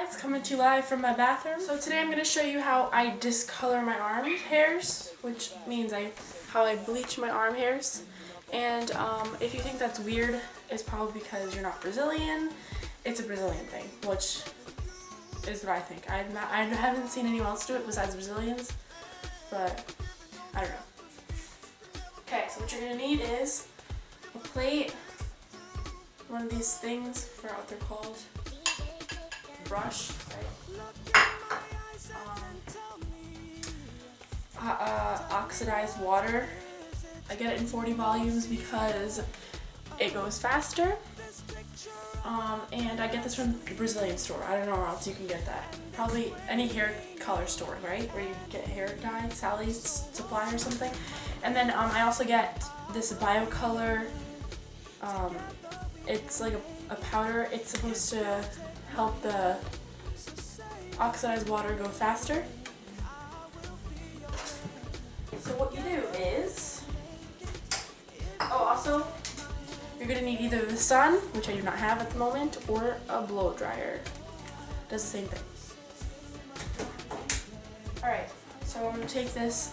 guys, coming to you live from my bathroom. So today I'm going to show you how I discolor my arm hairs, which means how I bleach my arm hairs. And if you think that's weird, it's probably because you're not Brazilian. It's a Brazilian thing, which is what I think. I haven't seen anyone else do it besides Brazilians, but I don't know. Okay, so what you're going to need is a plate, one of these things, I forgot what they're called, brush, right? Oxidized water. I get it in 40 volumes because it goes faster. And I get this from the Brazilian store. I don't know where else you can get that. Probably any hair color store, right? Where you get hair dye, Sally's Supply or something. And then I also get this BioColor. It's like a powder. It's supposed to help the oxidized water go faster. So what you do is, also, you're going to need either the sun, which I do not have at the moment, or a blow dryer. Does the same thing. Alright, so I'm going to take this.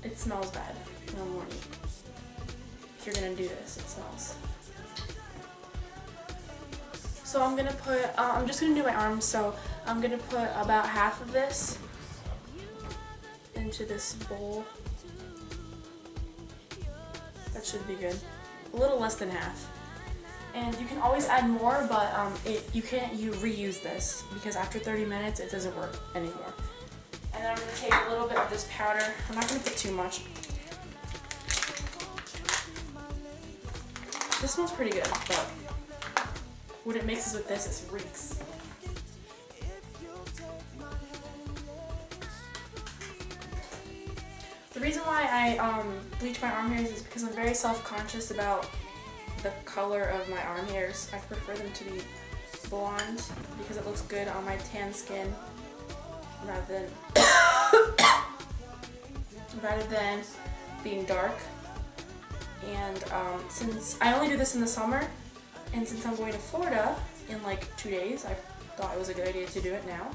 It smells bad in the morning. If you're going to do this, it smells. So I'm going to put, I'm just going to do my arms, so I'm going to put about half of this into this bowl. That should be good. A little less than half. And you can always add more, but you can't reuse this because after 30 minutes it doesn't work anymore. And then I'm going to take a little bit of this powder. I'm not going to put too much. This smells pretty good, but when it mixes with this, it reeks. The reason why I bleach my arm hairs is because I'm very self-conscious about the color of my arm hairs. I prefer them to be blonde because it looks good on my tan skin rather than being dark. And since I only do this in the summer, and since I'm going to Florida in like 2 days, I thought it was a good idea to do it now.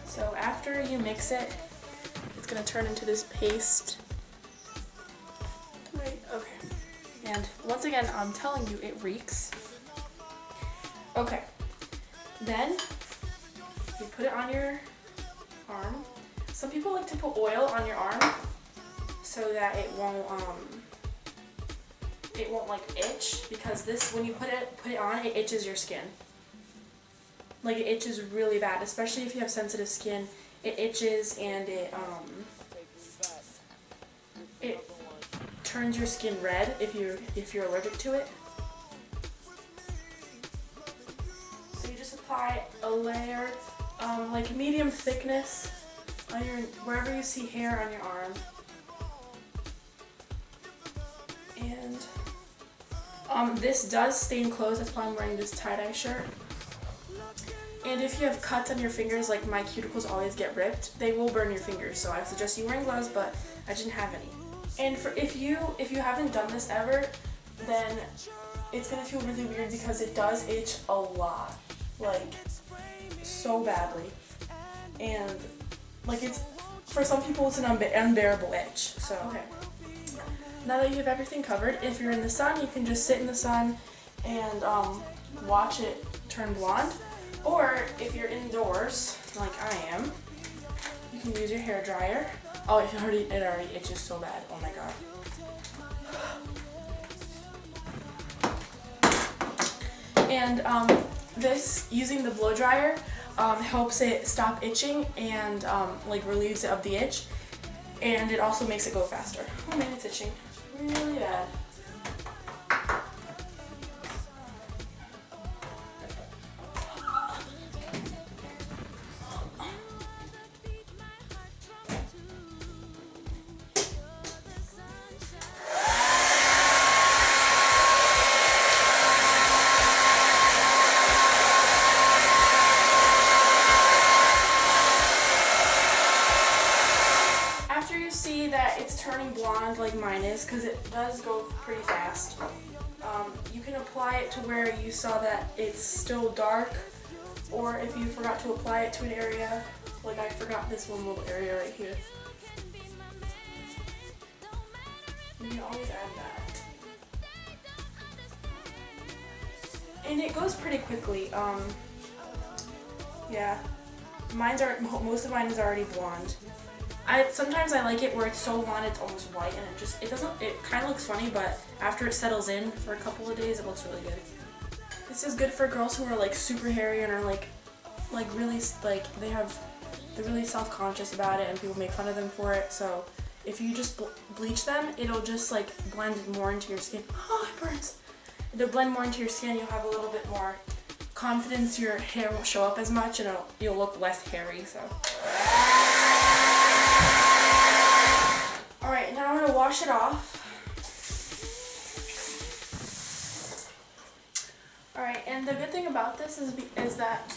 So after you mix it, it's going to turn into this paste. Right, okay. And once again, I'm telling you, it reeks. Okay. Then you put it on your arm. Some people like to put oil on your arm so that it won't like itch, because this, when you put it on, it itches your skin. Like, it itches really bad, especially if you have sensitive skin. It itches and it turns your skin red if you're allergic to it. So you just apply a layer, like medium thickness, on wherever you see hair on your arm. And this does stain clothes. That's why I'm wearing this tie-dye shirt. And if you have cuts on your fingers, like my cuticles always get ripped, they will burn your fingers. So I suggest you wearing gloves, but I didn't have any. And if you haven't done this ever, then it's gonna feel really weird because it does itch a lot, like so badly. And like, it's, for some people it's an unbearable itch. So okay. Now that you have everything covered, if you're in the sun, you can just sit in the sun and watch it turn blonde. Or if you're indoors, like I am, you can use your hair dryer. Oh, it already itches so bad. Oh my god. And this, using the blow dryer, helps it stop itching and like relieves it of the itch. And it also makes it go faster. Oh man, it's itching really bad. After you see that it's turning blonde like mine is, because it does go pretty fast, you can apply it to where you saw that it's still dark, or if you forgot to apply it to an area, like I forgot this one little area right here. You can always add that. And it goes pretty quickly. Yeah. Most of mine is already blonde. Sometimes I like it where it's so blonde it's almost white, and it kind of looks funny, but after it settles in for a couple of days, it looks really good. This is good for girls who are like super hairy and are like really they're really self-conscious about it and people make fun of them for it. So if you just bleach them, it'll just like blend more into your skin. Oh, it burns. It'll blend more into your skin. You'll have a little bit more confidence. Your hair won't show up as much, and you'll look less hairy. So. All right, now I'm gonna wash it off. All right, and the good thing about this is that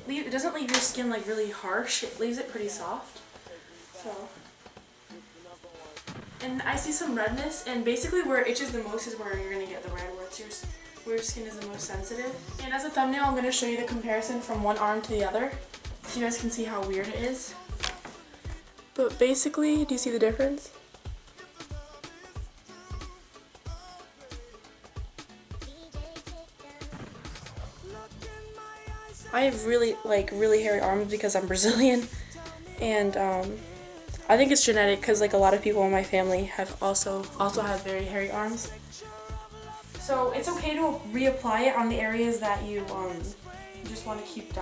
it doesn't leave your skin like really harsh. It leaves it pretty soft. So, and I see some redness, and basically where it itches the most is where you're gonna get the red, where your skin is the most sensitive. And as a thumbnail, I'm gonna show you the comparison from one arm to the other, so you guys can see how weird it is. But basically, do you see the difference? I have really hairy arms because I'm Brazilian, and I think it's genetic because like a lot of people in my family have also have very hairy arms. So it's okay to reapply it on the areas that you just want to keep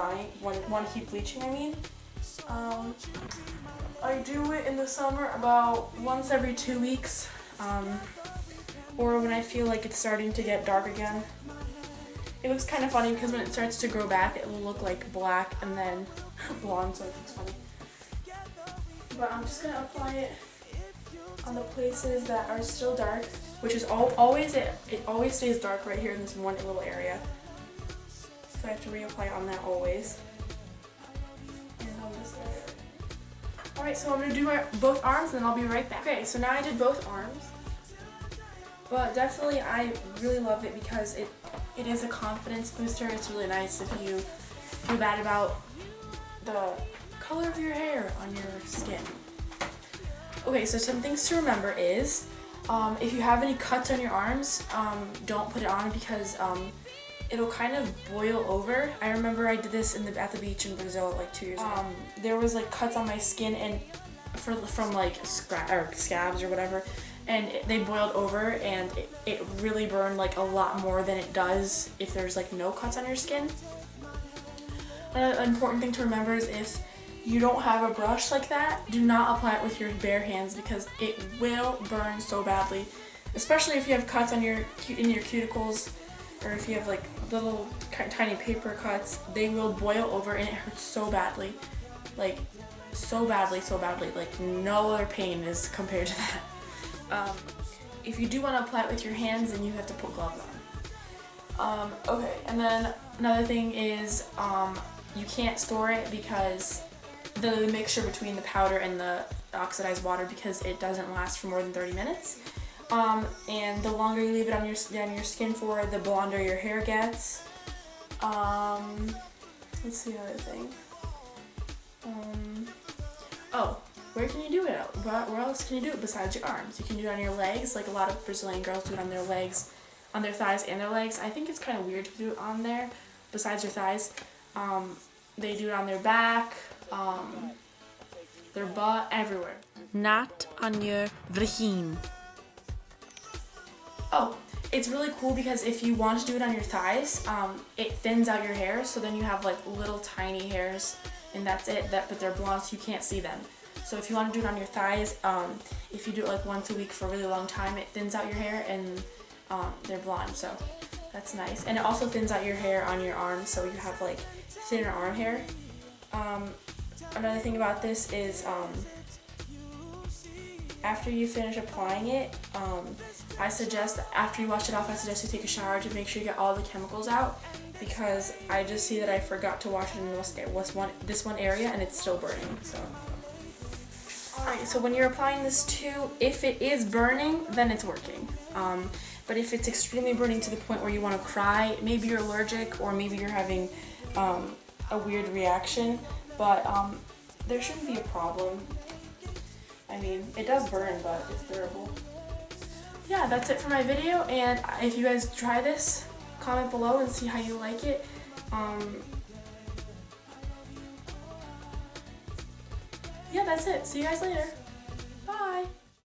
want to keep bleaching. I mean, I do it in the summer about once every 2 weeks, or when I feel like it's starting to get dark again. It looks kind of funny because when it starts to grow back, it will look like black and then blonde, so it looks funny. But I'm just going to apply it on the places that are still dark, which is always stays dark right here in this one little area. So I have to reapply on that always. And on this area. Alright, so I'm going to do both arms and then I'll be right back. Okay, so now I did both arms. But definitely I really love it because it is a confidence booster. It's really nice if you feel bad about the color of your hair on your skin. Okay, so some things to remember is if you have any cuts on your arms, don't put it on because it'll kind of boil over. I remember I did this at the beach in Brazil like 2 years ago. There was like cuts on my skin and from like scabs or whatever, and they boiled over, and it really burned like a lot more than it does if there's like no cuts on your skin. Another important thing to remember is if you don't have a brush like that, do not apply it with your bare hands because it will burn so badly, especially if you have cuts on in your cuticles, or if you have like little tiny paper cuts. They will boil over and it hurts so badly, like so badly, like no other pain is compared to that. If you do want to apply it with your hands, then you have to put gloves on. Okay, and then another thing is you can't store it because the mixture between the powder and the oxidized water, because it doesn't last for more than 30 minutes. And the longer you leave it on your skin for, the blonder your hair gets. Let's see another thing. Oh, where can you do it? Where else can you do it besides your arms? You can do it on your legs, like a lot of Brazilian girls do it on their legs, on their thighs and their legs. I think it's kind of weird to do it on there, besides your thighs. They do it on their back, their butt, everywhere. Not on your vagina. Oh, it's really cool because if you want to do it on your thighs, it thins out your hair, so then you have like little tiny hairs, and that's it. But they're blonde, so you can't see them. So if you want to do it on your thighs, if you do it like once a week for a really long time, it thins out your hair, and they're blonde, so that's nice. And it also thins out your hair on your arms, so you have like thinner arm hair. Another thing about this is after you finish applying it, I suggest after you wash it off, I suggest you take a shower to make sure you get all the chemicals out, because I just see that I forgot to wash it in this one area and it's still burning. So, alright, so when you're applying this too, if it is burning, then it's working. But if it's extremely burning to the point where you want to cry, maybe you're allergic, or maybe you're having a weird reaction, but there shouldn't be a problem. I mean, it does burn, but it's bearable. Yeah, that's it for my video, and if you guys try this, comment below and see how you like it. Yeah, that's it. See you guys later.